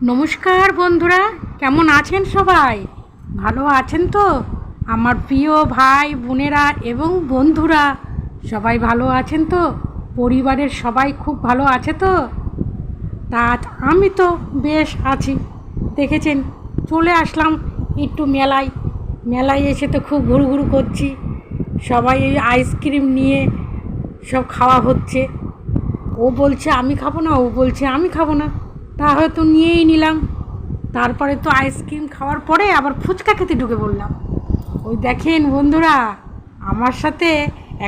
নমস্কার বন্ধুরা, কেমন আছেন সবাই? ভালো আছেন তো? আমার প্রিয় ভাই বোনেরা এবং বন্ধুরা সবাই ভালো আছেন তো? পরিবারের সবাই খুব ভালো আছে তো? তা আমি তো বেশ আছি। দেখেছেন, চলে আসলাম একটু মেলায়। মেলায় এসে তো খুব ঘুরু করছি। সবাই এই আইসক্রিম নিয়ে সব খাওয়া হচ্ছে। ও বলছে আমি খাবো না, ও বলছে আমি খাবো না, তা হয়তো নিয়েই নিলাম। তারপরে তো আইসক্রিম খাওয়ার পরে আবার ফুচকা খেতে ঢুকে পড়লাম। ওই দেখেন বন্ধুরা, আমার সাথে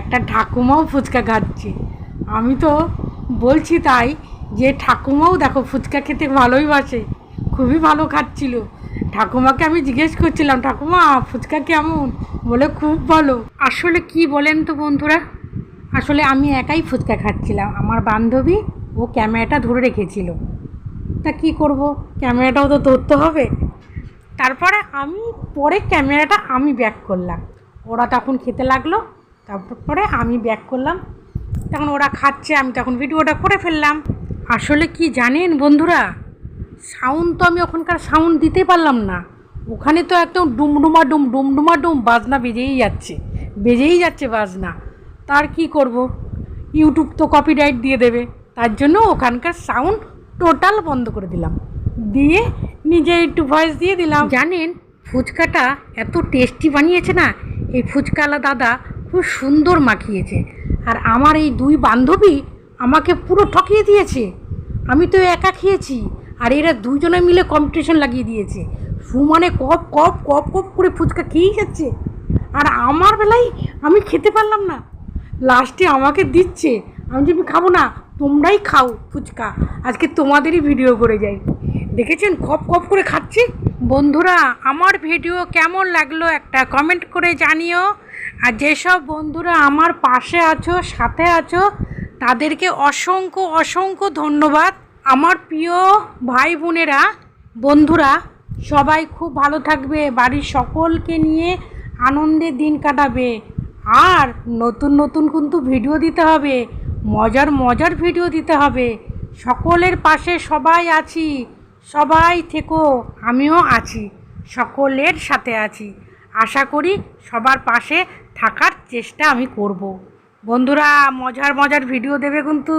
একটা ঠাকুমাও ফুচকা খাচ্ছে। আমি তো বলছি তাই যে ঠাকুমাও দেখো ফুচকা খেতে ভালোই বাসে, খুবই ভালো খাচ্ছিল। ঠাকুমাকে আমি জিজ্ঞেস করছিলাম, ঠাকুমা ফুচকা কেমন? বলে খুব ভালো। আসলে কি বলেন তো বন্ধুরা, আসলে আমি একাই ফুচকা খাচ্ছিলাম। আমার বান্ধবী ও ক্যামেরাটা ধরে রেখেছিল, তা কি করব, ক্যামেরাটাও তো ধরতে হবে। তারপরে আমি পরে ক্যামেরাটা আমি ব্যাক করলাম। ওরা তখন খেতে লাগলো, তারপরে আমি ব্যাক করলাম। তখন ওরা খাচ্ছে, আমি তখন ভিডিওটা করে ফেললাম। আসলে কি জানেন বন্ধুরা, সাউন্ড তো আমি ওখানকার সাউন্ড দিতে পারলাম না। ওখানে তো একদম ডুমডুমা ডুম বাজনা বেজেই যাচ্ছে বাজনা। তার কি করব, ইউটিউব তো কপিরাইট দিয়ে দেবে। তার জন্য ওখানকার সাউন্ড টোটাল বন্ধ করে দিলাম, দিয়ে নিজে একটু ভয়েস দিয়ে দিলাম। জানেন, ফুচকাটা এত টেস্টি বানিয়েছে না, এই ফুচকাওয়ালা দাদা খুব সুন্দর মাখিয়েছে। আর আমার এই দুই বান্ধবী আমাকে পুরো ঠকিয়ে দিয়েছে। আমি তো একা খেয়েছি, আর এরা দুজনে মিলে কম্পিটিশন লাগিয়ে দিয়েছে। সুমানে কপ কপ কপ কপ করে ফুচকা খেয়েই যাচ্ছে, আর আমার বেলায় আমি খেতে পারলাম না। লাস্টে আমাকে দিচ্ছে, আমি যদি খাবো না, তোমরাই খাও ফুচকা, আজকে তোমাদেরই ভিডিও করে যাই। দেখেছেন কপ কপ করে খাচ্ছি। বন্ধুরা, আমার ভিডিও কেমন লাগলো একটা কমেন্ট করে জানিও। আর যেসব বন্ধুরা আমার পাশে আছো, সাথে আছো, তাদেরকে অসংখ্য অসংখ্য ধন্যবাদ। আমার প্রিয় ভাই বোনেরা, বন্ধুরা সবাই খুব ভালো থাকবে, বাড়ির সকলকে নিয়ে আনন্দে দিন কাটাবে। আর নতুন নতুন কিন্তু ভিডিও দিতে হবে, মজার ভিডিও দিতে হবে। সকলের পাশে সবাই আছি, সবাই থেকো, আমিও আছি, সকলের সাথে আছি। আশা করি সবার পাশে থাকার চেষ্টা আমি করব। বন্ধুরা মজার ভিডিও দেবে কিন্তু।